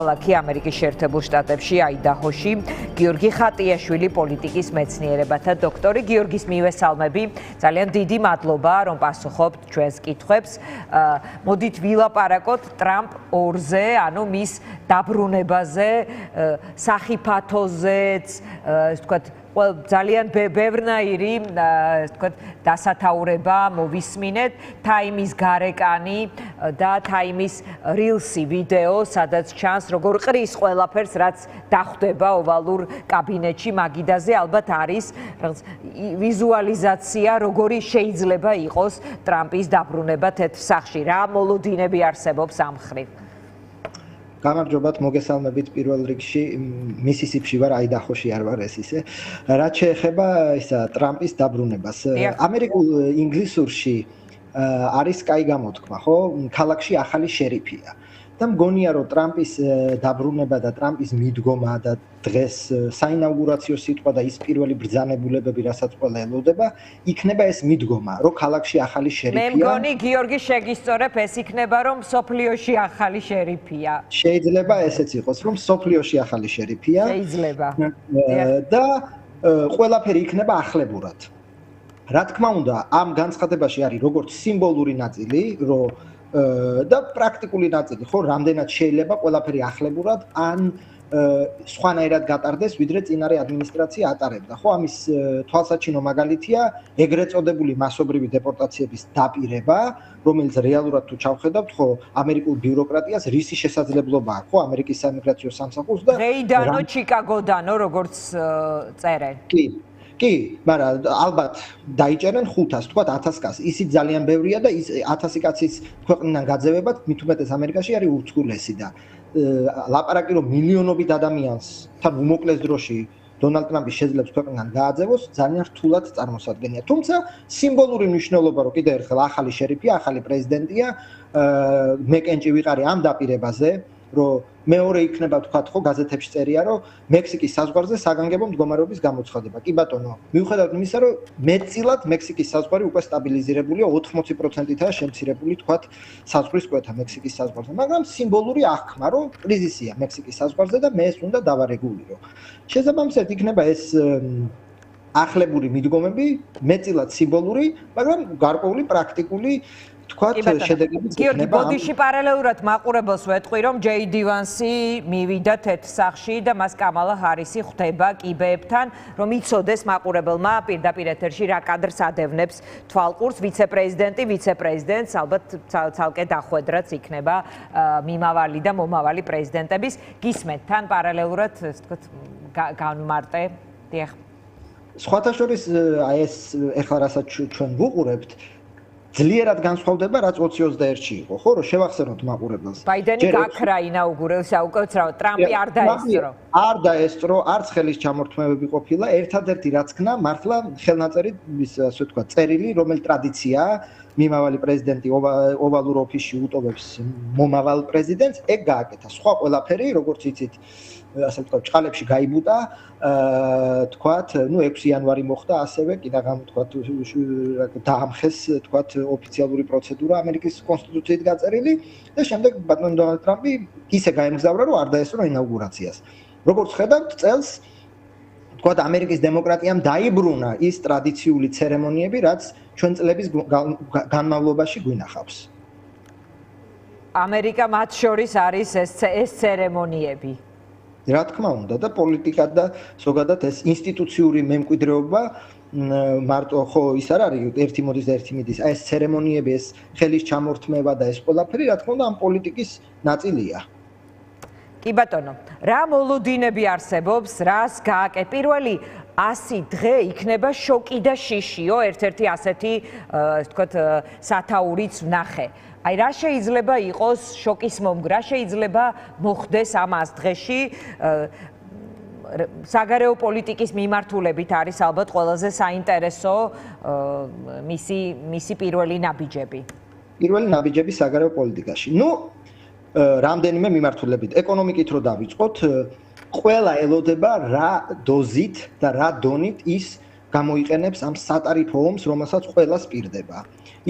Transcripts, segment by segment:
ქალაქი ამერიკის შეერთებულ შტატებში აიდაჰოში გიორგი ხატიაშვილი პოლიტიკის მეცნიერებათა დოქტორი გიორგის მივესალმები. ძალიან დიდი მადლობა რომ პასუხობთ ჩვენს კითხვებს. მოდით ვილაპარაკოთ ტრამპ 2-ზე, ანუ მის დაბრუნებაზე, სახიფათოზეც, ასე ვთქვათ, ძალიან ბევრნაირი დასათაურება მოვისმინეთ, თაიმის გარეკანი და თაიმის rilsi ვიდეო, სადაც ჩანს როგორ ყრის ყველაფერს, რაც დახვდება ოვალურ კაბინეტში მაგიდაზე, ალბათ არის ვიზუალიზაცია, როგორი შეიძლება იყოს ტრამპის დაბრუნება თეთრ სახლში, რა მოლოდინები არსებობს ამ მხრივ. გამარჯობათ, მოგესალმებით პირველ რიგში, მისისიპში ვარ, აიდაჰოში არ ვარ ეს ისე. რაც შეეხება ისა ტრამპის დაბრუნებას, ამერიკულ ინგლისურში არის კაი გამოთქმა, ხო? ქალაქში ახალი შერიფია. და მგონია რომ ტრამპის დაბრუნება და ტრამპის მიდგომა და დღეს საინაუგურაციო სიტყვა და ის პირველი ბრძანებულებები, რასაც ყველა ელოდება, იქნება ეს მიდგომა, რომ ქალაქში ახალი შერიფია. მე მგონი გიორგი შეგისწორებ, ეს იქნება რომ სოფლიოში ახალი შერიფია. შეიძლება ესეც იყოს, რომ სოფლიოში ახალი შერიფია. შეიძლება. და ყველაფერი იქნება ახლებურად. რა თქმა უნდა, ამ განცხადებაში არის როგორც სიმბოლური ნაწილი, რომ და პრაქტიკული ნაწილი, ხო, რამდენად შეიძლება ყველაფერი ახლებურად ან სხვანაირად გატარდეს, ვიდრე წინარე ადმინისტრაცია ატარებდა. ხო, ამის თვალსაჩინო მაგალითია ეგრეთ წოდებული მასობრივი დეპორტაციების დაპირება, რომელიც რეალურად თუ ჩავხედავთ, ხო, ამერიკულ ბიუროკრატიას რისი შესაძლებლობა აქვს, ხო, ამერიკის საიმიგრაციო სამსახურს და რეიდანო, ჩიკაგოდანო, როგორც წერენ. კი, მაგრამ ალბათ დაიჭერენ 500, თქვათ 1000 კაცს. ისიც ძალიან ბევრია და ის 1000 კაცის ქვეყნიდან გაძევებად მით უმეტეს ამერიკაში არის ურთულესი და ლაპარაკი რომ მილიონობით ადამიანს თან უმოკლეს დროში დონალდ ტრამპი შეძლებს ქვეყნიდან გააძევოს, ძალიან რთულად წარმოსადგენია. თუმცა სიმბოლური მნიშვნელობა რომ კიდევ ერთხელ ახალი შერიფია, ახალი პრეზიდენტია, მე კენჭი ვიყარი ამ დაპირებაზე, რომ მეორე იქნება თქვათ ხო გაზეთებში წერია რომ მექსიკის საზღვარზე საგანგებო მდგომარეობის გამოცხადება. კი ბატონო, მიუხედავად იმისა რომ მეტწილად მექსიკის საზღვარი უკვე სტაბილიზირებულია, 80%-ითაა შემცირებული თქვათ საზღვრის კვეთა მექსიკის საზღვარზე, მაგრამ სიმბოლური აღქმა რომ კრიზისია მექსიკის საზღვარზე და მე ეს უნდა დავარეგულირო. შესაბამისად იქნება ეს ახლებური მიდგომები, მეტწილად სიმბოლური, მაგრამ გარკვეული პრაქტიკული თქვათ შედეგებიც იქნება. გიორგი, ბოდიში პარალელურად მაყურებელს ვეთყვი, რომ ჯეიდი ვანსი მივიდა თეთრ სახლში და მას კამალა ჰარისი ხვდება კიბეებთან, რომ იცოდეს მაყურებელმა პირდაპირ ეთერში რა კადრს ადევნებს თვალყურს, ვიცე-პრეზიდენტს, ალბათ ცალკე დახვედრაც იქნება მიმავალი და მომავალი პრეზიდენტების. გისმენთ თან პარალელურად, ასე ვთქვათ, განმარტე. დიახ. სხვათა შორის აი ეს ეხლა რასაც ჩვენ ვუყურებთ, ძლიერად განსხვავდება, რაც 2021-ში იყო, ხო, რომ შევახსენოთ მაყურებელს. ბაიდენი გაქრა ინაუგურებსა უკეთრავად, ტრამპი არ დაესწრო. არ დაესწრო, არც ხელის ჩამორთმევები ყოფილა, ერთადერთი რაც ქნა, მართლა ხელნაწერი, ასე ვთქვათ, წერილი, რომელიც ტრადიციაა, მიმავალი პრეზიდენტი ოვალურ ოფისში უტოვებს მომავალ პრეზიდენტს, ეგ გააკეთა. სხვა ყველაფერი, როგორც იცით, ასე ვთქვათ, ჭყალებში გაიბუტა, თქვათ, ნუ 6 იანვარი მოხდა, ასევე კიდევ თქვათ, დაამხეს, თქვათ, ოფიციალური პროცედურა ამერიკის კონსტიტუციით გაწერილი და შემდეგ ბატონი დონალდ ტრამპი ისე გაემგზავრა, რომ არ დაესწრო ინაუგურაციას. როგორც ხედავთ, წელს თქვათ, ამერიკის დემოკრატიამ დაიბრუნა ის ტრადიციული ცერემონიები, რაც ჩვენ წლების განმავლობაში გვინახავს. ამერიკა მათ შორის არის ეს ცერემონიები. რა თქმა უნდა და პოლიტიკა და ზოგადად ეს ინსტიტუციური მემკვიდრეობა მარტო ხო ის არ არის ერთი მოდის და ერთი მიდის. აი ეს ცერემონიები, ეს ხელის ჩამორთმევა და ეს ყველაფერი რა თქმა უნდა ამ პოლიტიკის ნაწილია. კი ბატონო, რა მოლოდინები არსებობს, რას გააკეთე? პირველი 100 დღე იქნება შოკი და შიშიო, ერთ-ერთი ასეთი, ასე ვთქვათ, სათაურიც ვნახე. აი რა შეიძლება იყოს შოკის მომგვრა, შეიძლება მოხდეს ამ 100 დღეში საგარეო პოლიტიკის მიმართულებით არის ალბათ ყველაზე საინტერესო მისი პირველი ნაბიჯები. პირველი ნაბიჯები საგარეო პოლიტიკაში. ნუ რამდენიმე მიმართულებით. ეკონომიკით რო დავიწყოთ, ყველა ელოდება რა დოზით და რა დონით ის გამოიყენებს ამ სატარიფო ომს, რომელსაც ყველას პირდება.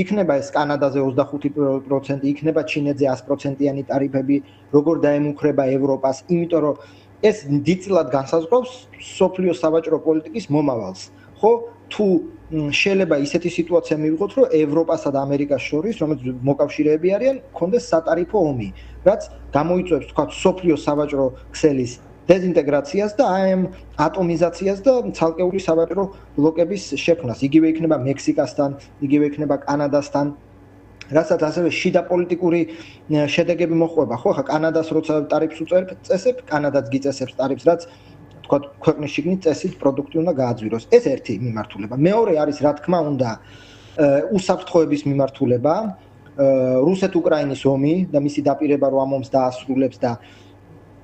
იქნება ეს კანადაზე 25%, იქნება ჩინეთზე 100%-იანი ტარიფები, როგორ დაემუქრება ევროპას, იმიტომ რომ ეს დიდწილად განსაზღვრავს სოფლიო სავაჭრო პოლიტიკის მომავალს. ხო, თუ შეიძლება ისეთი სიტუაცია მივიღოთ, რომ ევროპასა და ამერიკას შორის, რომელიც მოკავშირეები არიან, კონდეს სატარიფო ომი, რაც გამოიწვევს, თქვა, სოფლიო სავაჭრო ქსელის დეზინტეგრაციას და ამ ატომიზაციას და ცალკეული სავაჭრო ბლოკების შექმნას. იგივე იქნება მექსიკასთან, იგივე იქნება კანადასთან. რასაც ასევე შიდა პოლიტიკური შედეგები მოყვება. ხო, ხა კანადას როცა ტარიფს უწესებ, კანადაც გიწესებს ტარიფს, რაც თქვა ქვეყნის შიგნით წესით პროდუქტი უნდა გააძვიროს. ეს ერთი მიმართულება. მეორე არის, რა თქმა უნდა, უსაფრთხოების მიმართულება, რუსეთ-უკრაინის ომი და მისი დაპირება, რომ ამ ომს დაასრულებს და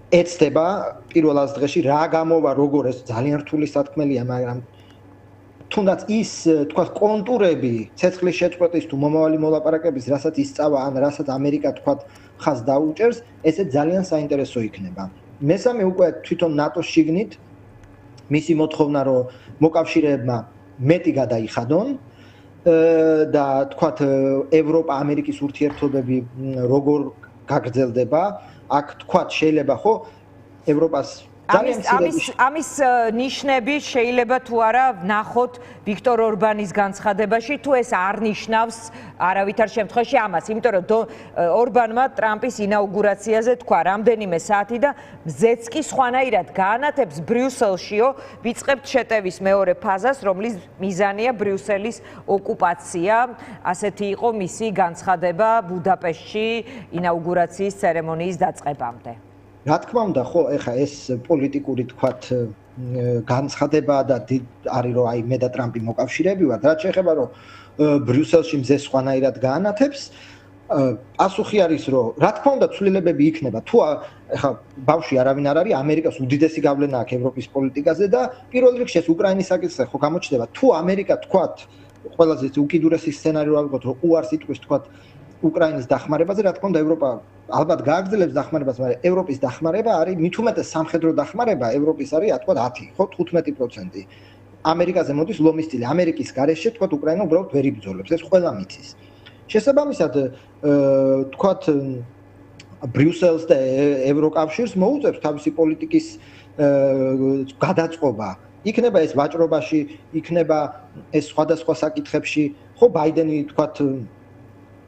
ეცდება პირველ 100 დღეში რა გამოვა, როგორ ეს ძალიან რთული სათქმელია, მაგრამ თუნდაც ის, თქვა, კონტურები ცეცხლის შეწყვეტის თუ მომავალი მოლაპარაკების, რასაც ისწავა, ან რასაც ამერიკა, თქვა, ხაზ დაუჭერს, ესე ძალიან საინტერესო იქნება. მესამე უკვე თვითონ ნატოს შიგნით მისი მოთხოვნა, რომ მოკავშირეებმა მეტი გადაიხადონ და თქვა, ევროპა-ამერიკის ურთიერთობები როგორ გაგრძელდება, აქ თქვა, შეიძლება ხო ევროპას ამის ნიშნები შეიძლება თუ არა ნახოთ ვიქტორ ორბანის განცხადებაში, თუ ეს არ ნიშნავს არავითარ შემთხვევაში ამას, იმიტომ რომ ორბანმა ტრამპის ინაუგურაციაზე თქვა რამდენიმე საათი და მზეც კი სხვანაირად გაანათებს ბრიუსელშიო ვიწყებთ შეტევის მეორე ფაზას, რომლის მიზანია ბრიუსელის ოკუპაცია. ასეთი იყო მისი განცხადება ბუდაპეშტში ინაუგურაციის ცერემონიის დაწყებამდე. რა თქმა უნდა, ხო, ეხა ეს პოლიტიკური, თქვათ, განცხადება და არის, რომ აი მე და ტრამპი მოკავშირეები ვართ, რაც შეეხება, რომ ბრიუსელში მზე სხვანაირად გაანათებს, პასუხი არის, რომ რა თქმა უნდა, ცვლილებები იქნება. თუ ეხა ბავშვი არავინ არ არის, ამერიკას უდიდესი გავლენა აქვს ევროპის პოლიტიკაზე და პირველ რიგში ეს უკრაინის საკითხზე ხო გამოჩნდება. თუ ამერიკა, თქვათ, ყველაზე უკიდურესი სცენარი რა ვიღოთ, რომ უარს იტყვის, თქვათ, უკრაინის დახმარებაზე, რა თქმა უნდა, ევროპა ალბათ გააგრძელებს დახმარებას, მაგრამ ევროპის დახმარება არის მით უმეტეს სამხედრო დახმარება, ევროპის არის, თქვა 10, ხო, 15%. ამერიკაზე მოდის ლომის წილი. ამერიკის გარეშე, თქვა, უკრაინა უბრალოდ ვერ იბრძოლებს, ეს ყველა მიცის. შესაბამისად, თქვა, ბრიუსელს და ევროკავშირს მოუწევს თავისი პოლიტიკის გადაწყობა. იქნება ეს ვაჭრობაში, იქნება ეს სხვადასხვა საკითხებში, ხო, ბაიდენი, თქვა,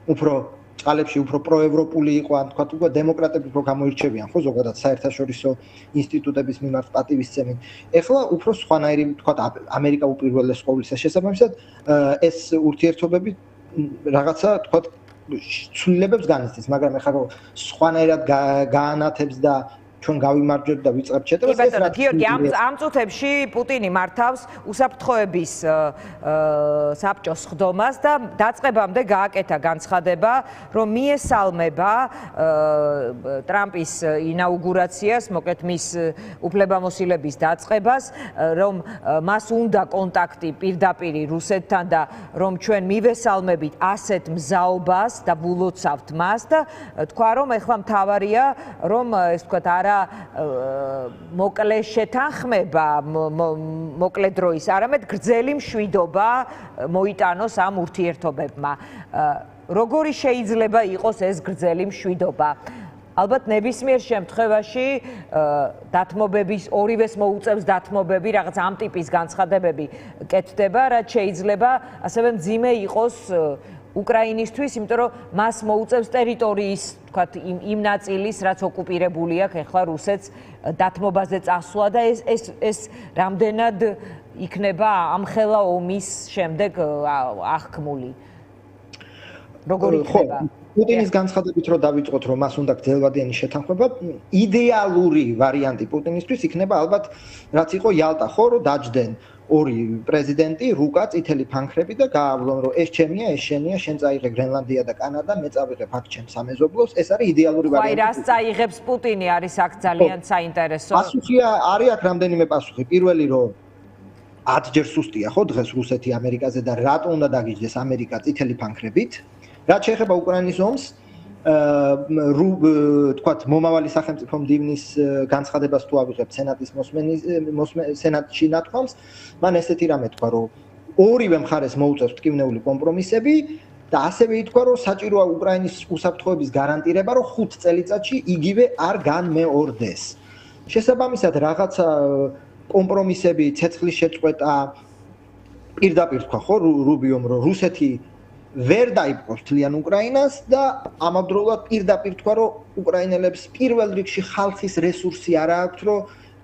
უფრო წყალებში უფრო პროევროპული იყო, ან თქვა, უკვე დემოკრატები უფრო გამოირჩევიან, ხო, ზოგადად საერთაშორისო ინსტიტუტების მიმართ პატივისცემით. ეხლა უფრო სხვანაირი, თქვა, ამერიკა უპირველეს ყოვლისა. შესაბამისად, ეს ურთიერთობები რაღაცა, თქვა, ცვლილებებს განიცდის, მაგრამ ეხლა რომ სხვანაირად გაანათებს და ჩვენ გავიმარჯვებთ და ვიწყებთ შეტევას. კი ბატონო, გიორგი, ამ წუთებში პუტინი მართავს უსაფრთხოების საბჭოს ხდომას და დაწყებამდე გააკეთა განცხადება, რომ მიესალმება ტრამპის ინაუგურაციას, მოკლედ მის უფლებამოსილების დაწყებას, რომ მას უნდა კონტაქტი პირდაპირ რუსეთთან და რომ ჩვენ მივესალმებით ასეთ მზაობას და ვლოცავთ მას და თქვა, რომ ეხლა მთავარია, რომ ეს თქვა არა მოკლე შეთანხმება, მოკლე დროის, არამედ გრძელი მშვიდობა მოიტანოს ამ ურთიერთობებმა. როგორი შეიძლება იყოს ეს გრძელი მშვიდობა? ალბათ ნებისმიერ შემთხვევაში დათმობების ორივეს მოუწევს დათმობები, რაღაც ამ ტიპის განცხადებები კეთდება, რაც შეიძლება ასევე მძიმე იყოს უკრაინისთვის, იმიტომ რომ მას მოუწევს ტერიტორიის, თქვათ, იმ ნაწილის, რაც ოკუპირებული აქვს ახლა რუსეთს დათმობაზე წასვლა და ეს რამდენად იქნება ამხელა ომის შემდეგ აღქმული. როგორ იქნება? პუტინის განცხადებით რომ დავიწყოთ, რომ მას უნდა გრძელვადიანი შეთანხმება, იდეალური ვარიანტი პუტინისთვის იქნება ალბათ, რაც იყო იალტა, ხო, რომ დაჯდნენ ორი პრეზიდენტი, რუკა, წითელი ფანქრები და გაავლონ, რომ ეს ჩემია, ეს შენია, შენ წაიღე გრენლანდია და კანადა, მე წავიღებ აქ ჩემს სამეზობლოს, ეს არის იდეალური ვარიანტი. აი, რას წაიღებს პუტინი არის აქ ძალიან საინტერესო. პასუხია არის აქ რამდენიმე პასუხი. პირველი, რომ 10 ჯერ სუსტია, ხო, დღეს რუსეთი ამერიკაზე და რატო უნდა დაგიჯდეს ამერიკა წითელი ფანქრებით? რაც შეეხება უკრაინის ომს, თქვათ მომავალი სახელმწიფო მდივნის განცხადებას თუ ავიღებთ სენატის სენატში ნათქვამს, მან ესეთი რამე თქვა, რომ ორივე მხარეს მოუწევს მტკივნეული კომპრომისები და ასევე ითქვა, რომ საჭიროა უკრაინის უსაფრთხოების გარანტირება, რომ 5 წელიწადში იგივე არ განმეორდეს. შესაბამისად, რაღაცა კომპრომისები, ცეცხლის შეწყვეტა პირდაპირ თქვა ხო რუბიომ, რომ რუსეთი ვერ დაიპყრობს თლიან უკრაინას და ამავდროულად პირდაპირ თქვა, რომ უკრაინელებს პირველ რიგში ხალხის რესურსი არ აქვს, რომ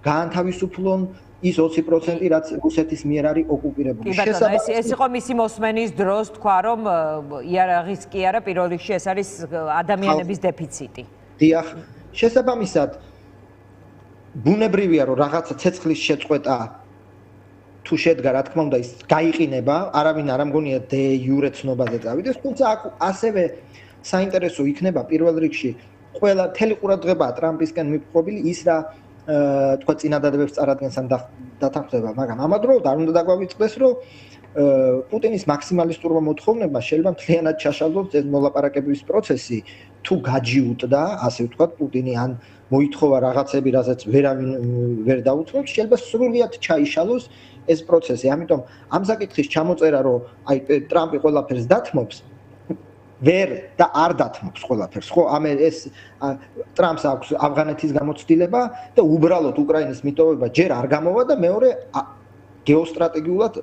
გაანთავისუფლონ ის 20% რაც რუსეთის მიერ არის ოკუპირებული. ეს იყო მისი მოსმენის დროს თქვა, რომ იარაღის კი არა, პირველ რიგში ეს არის ადამიანების დეფიციტი. დიახ, შესაბამისად ბუნებრივია, რომ რაღაცა ცეცხლის შეწყვეტა თუ შედგა, რა თქმა უნდა, ის გაიყინება, არავინ არ ამგონია დე იურე ცნობაზე წავიდეს, თუმცა ასევე საინტერესო იქნება პირველ რიგში ყველა მთელი ყურადღება ტრამპისკენ მიპყრობილი ის რა თქვა წინადადებებს წარადგენს ან დათანხმდება, მაგრამ ამავდროულად არ უნდა დაგვავიწყდეს, რომ პუტინის მაქსიმალისტურმა მოთხოვნებმა შეიძლება მთლიანად ჩაშალოს ეს მოლაპარაკებების პროცესი, თუ გაჯიუტდა, ასე ვთქვათ, პუტინი ან მოითხოვა რაღაცები, რასაც ვერავინ ვერ დაუწყობს, შეიძლება სრულიად ჩაიშალოს ეს პროცესი. ამიტომ ამ საკითხის ჩამოწერა, რომ აი ტრამპი ყველაფერს დათმობს, ვერ და არ დათმობს ყველაფერს. ხო, ეს ტრამპს აქვს ავღანეთის გამოცდილება და უბრალოდ უკრაინის მიტოვება ჯერ არ გამოვა და მეორე გეოსტრატეგიულად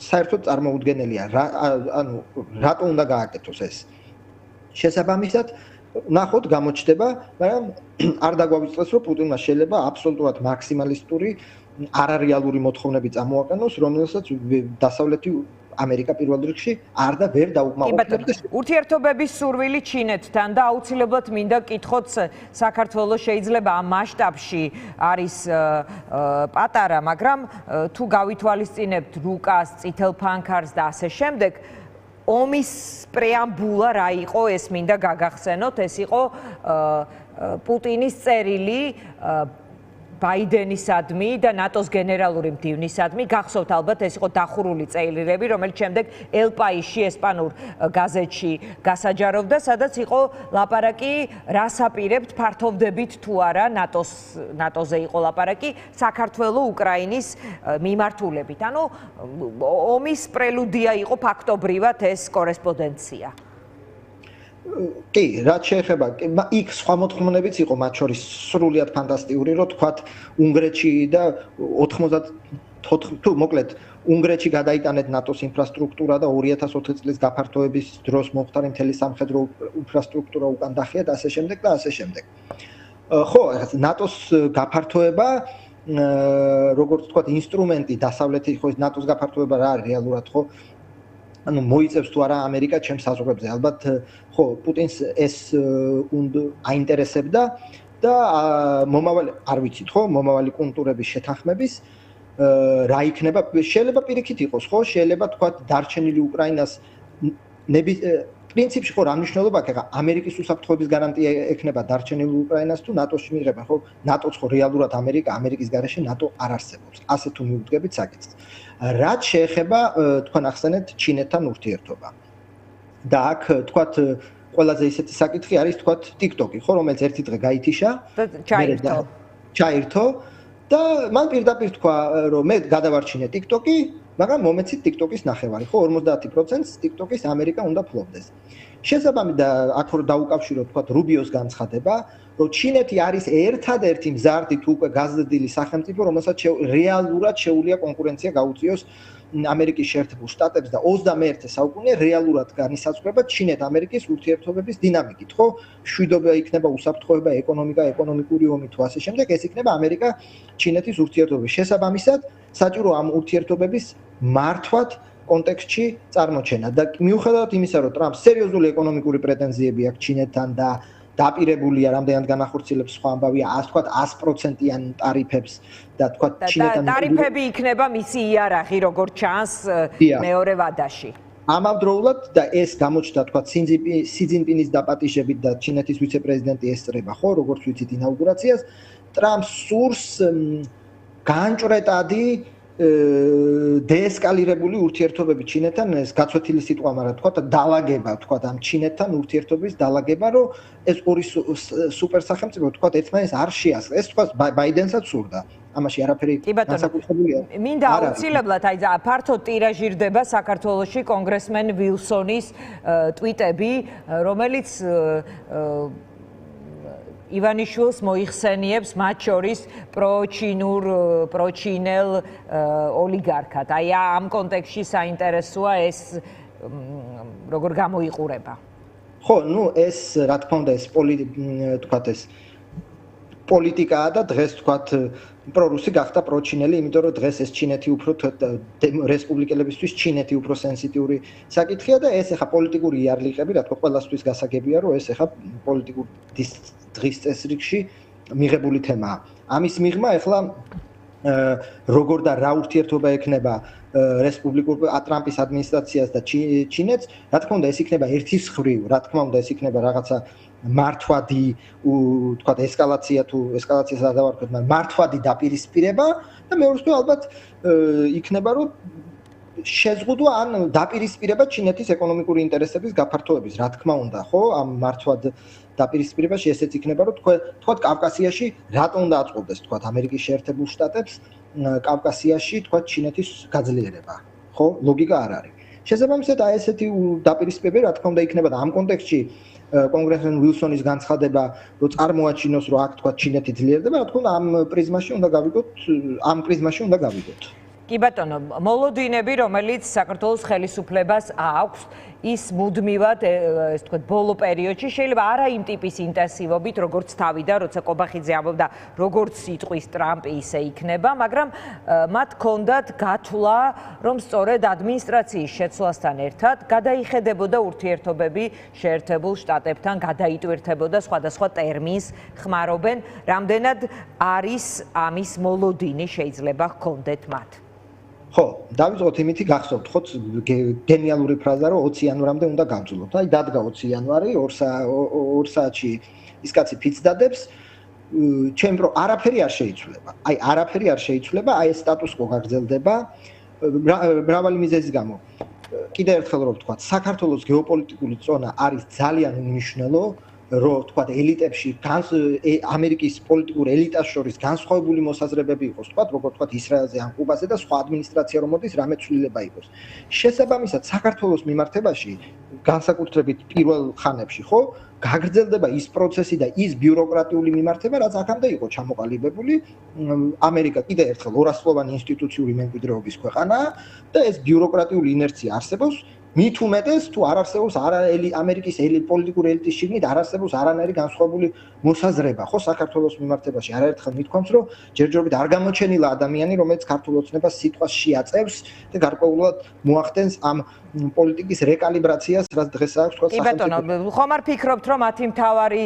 საერთოდ წარმოუდგენელია. ანუ რატო უნდა გააკეთოს ეს? შესაბამისად, ნახოთ გამოჩნდება, მაგრამ არ დაგვავიწყდეს, რომ პუტინმა შეიძლება აბსოლუტურად მაქსიმალისტური არარეალური მოთხოვნები წამოაყენოს, რომელსაც დასავლეთი ამერიკა პირველ რიგში არ და ვერ დაუკმაყოფილებს. ურთიერთობების სურვილი ჩინეთთან და აუცილებლად მინდა კითხოთ, საქართველოს შეიძლება ამ მასშტაბში არის პატარა, მაგრამ თუ გავითვალისწინებთ რუკას, წითელ ფანქარს და ასე შემდეგ, ომის პრეამბულა რა იყო, ეს მინდა გაგახსენოთ, ეს იყო პუტინის წერილი ბაიდენისადმი და ნატოს გენერალური მდივნისადმი. გახსოვთ ალბათ, ეს იყო დახურული წერილები, რომელიც შემდეგ El País-ში ესპანურ გაზეთში გასაჯაროვდა, სადაც იყო ლაპარაკი, რას აპირებთ, ფართოვდებით თუ არა ნატოზე იყო ლაპარაკი საქართველოს უკრაინის მიმართულებით. ანუ ომის პრელუდია იყო ფაქტობრივად ეს კორესპონდენცია. კი, რაც შეეხება, იქ სხვა მოთხოვნებიც იყო, მათ შორის სრულიად ფანტასტიკური, რომ თქვათ უნგრეთში და 94 თუ მოკლედ უნგრეთში გადაიტანეთ ნატოს ინფრასტრუქტურა და 2004 წლის გაფართოების დროს მომხდარი მთელი სამხედრო ინფრასტრუქტურა უკან დახია და ასე შემდეგ და ასე შემდეგ. ხო, ნატოს გაფართოება, როგორც თქვათ, ინსტრუმენტი დასავლეთი, ხო, ნატოს გაფართოება რა არის რეალურად, ხო? ანუ მოიწევს თუ არა ამერიკა ჩემს საზღვრებზე. ალბათ ხო, პუტინს ეს აინტერესებდა და მომავალი არ ვიცით, ხო, მომავალი კონტურების შეთანხმების რა იქნება, შეიძლება პირიქით იყოს, ხო, შეიძლება თქვა დარჩენილი უკრაინას პრინციპში ხო რა მნიშვნელობა აქვს, ეხლა ამერიკის უსაფრთხოების გარანტია ექნება დარჩენილ უკრაინას თუ ნატოში მიიღება, ხო? ნატოც ხო რეალურად ამერიკის გარეშე ნატო არ არსებობს. ასე თუ მივუდგებით საკითხს. რაც შეეხება თქვენ ახსენეთ ჩინეთთან ურთიერთობა. და აქ თქვათ ყველაზე ისეთი საკითხი არის თქვათ TikTok-ი, ხო, რომელიც ერთი დღე გაითიშა და ჩაირთო და მან პირდაპირ თქვა, რომ მე გადავარჩინე TikTok-ი, მაგრამ მომეცით TikTok-ის ნახევარი, ხო, 50%-ს TikTok-ის ამერიკა უნდა ფლობდეს. შესაბამისად და აქ რო დაუკავშიროთ თქვათ რუბიოს განცხადება, რომ ჩინეთი არის ერთადერთი მზარდი თუ უკვე გაზრდილი სახელმწიფო, რომელსაც რეალურად შეუძლია კონკურენცია გაუწიოს ამერიკის შეერთებულ შტატებს და 21 საუკუნე რეალურად განისაზღვრება ჩინეთ-ამერიკის ურთიერთობების დინამიკით, ხო? შვიდობა იქნება უსაფრთხოება, ეკონომიკა, ეკონომიკური ომი თუ ასე შემდეგ, ეს იქნება ამერიკა-ჩინეთის ურთიერთობები. შესაბამისად, საჭირო ამ ურთიერთობების მართვად კონტექსტში წარმოჩენა და მიუხედავად იმისა, რომ ტრამპს სერიოზული ეკონომიკური პრეტენზიები აქვს ჩინეთთან და დაპირებულია რამდენად განახორციელებს სხვა ამბავია, ასე ვთქვათ 100%-იან ტარიფებს და ვთქვათ ჩინეთთან ტარიფები იქნება მისი იარაღი, როგორც ჩანს მეორე ვადაში. ამავდროულად და ეს გამოჩნდა ვთქვათ სი ძინპინის დაპატიჟებით და ჩინეთის ვიცე-პრეზიდენტი ესწრება, ხო, როგორც ვიცით ინაუგურაციას, ტრამპს სურს განჭრეტადი დეესკალირებული ურთიერთობები ჩინეთთან, ეს გაცვეთილი სიტყვა, მაგრამ თქვა დალაგება, თქვა ამ ჩინეთთან ურთიერთობის დალაგება, რომ ეს ორი სუპერსახელმწიფო თქვა ერთმანეთს არ შეასწრებს. ეს თქვა ბაიდენსაც სურდა. ამაში არაფერი განსაკუთრებულია. მინდა აუცილებლად აი ფართო ტირაჟირდება საქართველოში კონგრესმენ ვილსონის ტვიტები, რომელიც ივანიშვილს მოიხსენიებს მათ შორის პროჩინელ ოლიგარქად. აი ამ კონტექსტში საინტერესოა ეს როგორ გამოიყურება. ხო, ну ეს რა თქმა უნდა ეს თქვათ ეს პოლიტიკაა და დღეს თქვათ პრორუსი გახდა პროჩინელი, იმიტომ რომ დღეს ეს ჩინეთი უფრო რესპუბლიკელებისთვის ჩინეთი უფრო სენსიტიური საკითხია და ეს ახლა პოლიტიკური იარლიყები, რა თქმა უნდა, ყველასთვის გასაგებია, რომ ეს ახლა პოლიტიკურ დღის წესრიგში მიღებული თემაა. ამის მიღმა ახლა როგორ და რა ურთიერთობა ექნება რესპუბლიკურ ტრამპის ადმინისტრაციას და ჩინეთს, რა თქმა უნდა, ეს იქნება ერთის ხრივ, რა თქმა უნდა, ეს იქნება რაღაცა მართვადი, თქვა ესკალაციას არ დავარქვათ, მაგრამ მართვადი დაპირისპირება და მეორე მხრივ ალბათ იქნება, რომ შეზღუდვა ან დაპირისპირება ჩინეთის ეკონომიკური ინტერესების გაფართოების, რა თქმა უნდა, ხო, ამ მართვად დაპირისპირებაში ესეც იქნება, რომ თქვა კავკასიაში რატომ უნდა აწყობდეს, თქვა ამერიკის შეერთებულ შტატებს კავკასიაში, თქვა ჩინეთის გაძლიერება, ხო, ლოგიკა არ არის. შესაბამისად, აი ესეთი დაპირისპირება, რა თქმა უნდა, იქნება და ამ კონტექსტში კონგრესმენ ვილსონის განცხადება, რომ წარმოაჩინოს, რომ აქ თქვა ჩინეთი ძლიერდება, რა თქმა უნდა, ამ პრიზმაში უნდა გავიგოთ. კი ბატონო, მოლოდინები, რომელიც საქართველოს ხელისუფლებას აქვს, ის მუდმივად, ეს თქვა, ბოლო პერიოდში შეიძლება არა იმ ტიპის ინტენსივობით, როგორც თავიდან, როცა კობახიძე ამბობდა, როგორც იტყვის ტრამპი, ისე იქნება, მაგრამ მათ ჰქონდათ გათვლა, რომ სწორედ ადმინისტრაციის შეცვლასთან ერთად გადაიხედებოდა ურთიერთობები შეერთებულ შტატებთან, გადაიტვირთებოდა სხვადასხვა ტერმინს ხმარობენ, რამდენად არის ამის მოლოდინი შეიძლება ჰქონდეთ მათ. ხო, დავიწყოთ იმითი გახსოვთ, ხო, გენიალური ფრაზა, რომ 20 იანვარამდე უნდა გავძულოთ. აი, დადგა 20 იანვარი, 2 საათში ის კაცი ფიც დადებს, ჩემ პრო არაფერი არ შეიცვლება. აი, არაფერი არ შეიცვლება, აი ეს სტატუს-კვო გაგრძელდება მრავალი მიზეზის გამო. კიდევ ერთხელ რომ ვთქვათ, საქართველოს გეოპოლიტიკური ზონა არის ძალიან უმნიშვნელო, რომ თქვათ ელიტებში ამერიკის პოლიტიკურ ელიტას შორის განსხვავებული მოსაზრებები იყოს, თქვათ როგორ თქვათ ისრაელზე ან კუბაზე და სხვა ადმინისტრაცია რომ მოდის, რამე ცვლილება იყოს. შესაბამისად, საქართველოს მიმართებაში განსაკუთრებით პირველ ხანებში, ხო, გაგრძელდება ის პროცესი და ის ბიუროკრატიული მიმართება, რაც აქამდე იყო ჩამოყალიბებული. ამერიკა კიდევ ერთხელ ორასლოვანი ინსტიტუციური მემკვიდრეობის ქვეყანაა და ეს ბიუროკრატიული ინერცია არსებობს. მით უმეტეს თუ არ არსებობს ამერიკის პოლიტიკური ელიტის შიგნით არ არსებობს არანაირი განსხვავებული მოსაზრება, ხო, საქართველოს მიმართებაში. არაერთხელ მithქვამს, რომ ჯერჯერობით არ გამოჩენილა ადამიანი, რომელიც ქართულ ოცნებას სიტყვას შეაწევს და გარკვეულად მოახდენს ამ პოლიტიკის რეკალიბრაციას, რაც დღეს აქვს თქვა სახელმწიფო. კი ბატონო, ხომ არ ფიქრობთ, რომ მათი მთავარი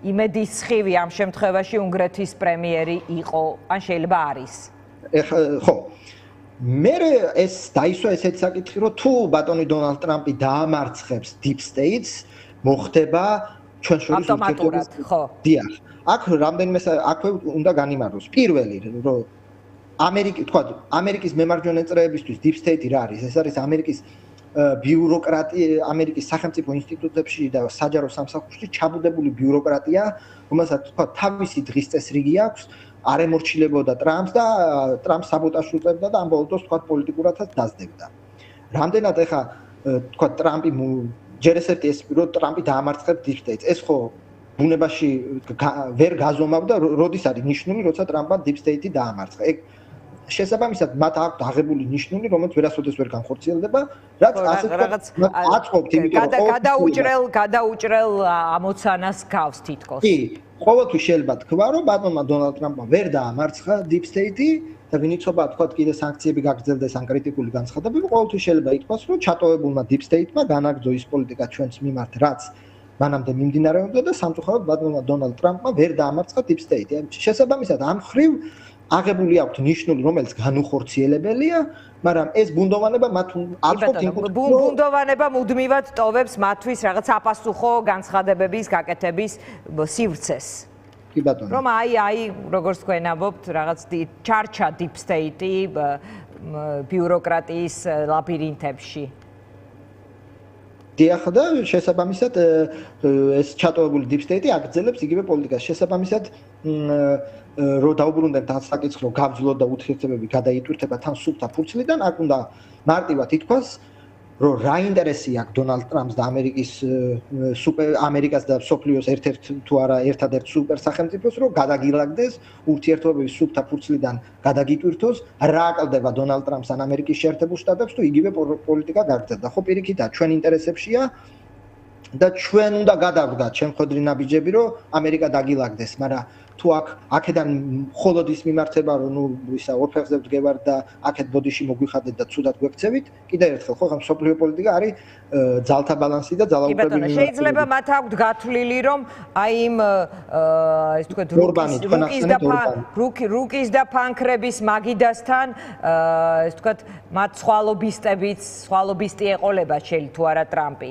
იმედის სხივი ამ შემთხვევაში უნგრეთის პრემიერი იყო, ან შეიძლება არის? ხო. მე ეს დაისვა ესეც საკითხი, რომ თუ ბატონი დონალდ ტრამპი დაამარცხებს Deep States, მოხდება ჩვენ შორის ავტომატურად, ხო. დიახ. აქ რამდენიმე აქვე უნდა განიმარჯოს. პირველი, რომ ამერიკის მემარჯვენე წრეებისთვის Deep State რა არის? ეს არის ამერიკის ბიუროკრატია, ამერიკის სახელმწიფო ინსტიტუტებში და საჯარო სამსახურში ჩაბუდებული ბიუროკრატია, რომელსაც თქვა თავისი დღის წესრიგი აქვს. არ ემორჩილებოდა ტრამპს და ტრამპს საბოტაჟს უწევდა და ამ ბოლოს თქვა პოლიტიკურადაც დაძდებდა. რამდენად ეხა თქვა ტრამპი ჯერ ესეთი ეს რომ ტრამპი დაამარცხებს Deep States. ეს ხო ბუნებაში ვერ გაზომავდა, როდის არის ნიშნული, როცა ტრამპმა Deep State-ი დაამარცხა. ეგ შესაბამისად მათ აქვს აღებული ნიშნული, რომელიც ვერასოდეს ვერ განხორციელდება, რაც ასე აწყობთ იმიტომ რომ გადაუჭრელ ამოცანას გავს თითქოს. კი, ყოველთვის შეიძლება თქვა, რომ ბატონმა დონალდ ტრამპმა ვერ დაამარცხა Deep State-ი და ვინიცობა თქვა კიდე სანქციები გაგრძელდეს ან კრიტიკული განცხადებები, ყოველთვის შეიძლება ითქვას, რომ ჩატოვებულმა Deep State-მა განაგრძო ის პოლიტიკა ჩვენს მიმართ, რაც მანამდე მიმდინარეობდა და სამწუხაროდ ბატონმა დონალდ ტრამპმა ვერ დაამარცხა Deep State-ი. შესაბამისად, ამ ხრივ აღებული აქვს ნიშნული, რომელიც განუხორციელებელია, მაგრამ ეს ბუნდოვანება მათ აწყობთ იმპულსს. ბუნდოვანება მუდმივად ტოვებს მათთვის რაღაც აპასუხო განცხადებების გაკეთების სივრცეს. კი ბატონო. რომ აი როგორც თქვენ ამბობთ, რაღაც ჩარჩა deep state-ი ბიუროკრატიის ლაბირინთებში. დიახ და შესაბამისად ეს ჩატოვებული deep state-ი აგრძელებს იგივე პოლიტიკას. შესაბამისად რო დაუბრუნდეთ ამ საკითხს, რომ გაბრძოლოთ და ურთიერთობები გადაიტვირთება თან სუფთა ფურცლიდან, აქ უნდა მარტივად ითქვას, რომ რა ინტერესი აქვს დონალდ ტრამპს და ამერიკას და სოფლიოს ერთ-ერთ თუ არა ერთადერთ სუპერ სახელმწიფოს, რომ გადაგილაგდეს ურთიერთობების სუფთა ფურცლიდან გადაგიტვირთოს, რა აკლდება დონალდ ტრამპს ან ამერიკის შეერთებულ შტატებს თუ იგივე პოლიტიკა გაგრძელდა. ხო, პირიქითაა, ჩვენ ინტერესებშია და ჩვენ უნდა გადავდგათ შემხედრი ნაბიჯები, რომ ამერიკა დაგილაგდეს, მაგრამ თუ აქედან მხოლოდ ის მიმართება, რომ ისა ორფეხზე ვდგევართ და აქეთ ბოდიში მოგვიხადეთ და ცუდად გვექცევით, კიდევ ერთხელ ხო ხომ სოფლიო პოლიტიკა არის ძალთა ბალანსი და ძალაუფლების შეიძლება მათ აქვთ გათვლილი, რომ აი იმ ეს თქვა რუკის და ფანქრების მაგიდასთან ეს თქვა მათ სხვა ლობისტი ეყოლება შეიძლება თუ არა ტრამპი.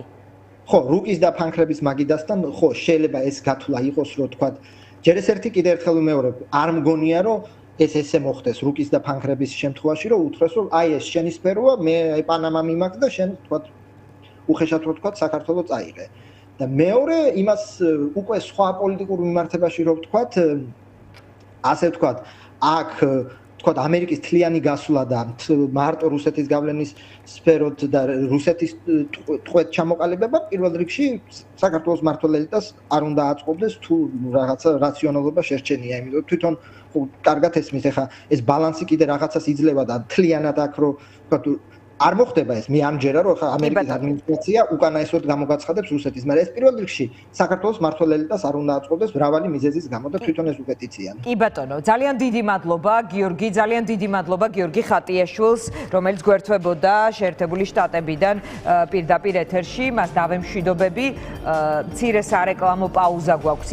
ხო, რუკის და ფანქრების მაგიდასთან ხო შეიძლება ეს გათვლა იყოს, რომ თქვა ჯერ ეს ერთი კიდევ ერთხელ ვიმეორებ, არ მგონია რომ ეს ესე მოხდეს რუკის და ფანქრების შემთხვევაში, რომ უთხრეს რომ აი ეს შენი სფეროა, მე პანამა მიმაქვს და შენ თქვა უხეშად რო თქვა საქართველოს წაიღე. და მეორე იმას უკვე სხვა პოლიტიკურ მიმართებაში რო ვთქვა, ასე ვთქვა, აქ თქვა ამერიკის თლიანი გასვლა და მარტო რუსეთის გავლენის სფეროთ და რუსეთის ტყვეთ ჩამოყალიბება პირველ რიგში საქართველოს მმართველ ელიტას არ უნდა აწყობდეს თუ რაღაცა რაციონალობა შერჩენია, იმიტომ რომ თვითონ კარგად ესმის, ეხა ეს ბალანსი კიდე რაღაცას იძლევა და თლიანად აქ რო თქვა არ მოხდება ეს, მე ამჯერა რომ ხა ამერიკის ადმინისტრაცია უკანაესოდ გამოგაცხადებს რუსეთის, მაგრამ ეს პირველ რიგში საქართველოს მმართველ ელიტას არ უნდა აწყობდეს მრავალი მიზეზის გამო და თვითონ ეს უკეთიციან. კი ბატონო, ძალიან დიდი მადლობა გიორგი ხატიაშვილს, რომელიც გვერდთვებოდა შეერთებული შტატებიდან პირდაპირ ეთერში, მას დავემშვიდობები. მცირე სარეკლამო პაუზა გვაქვს.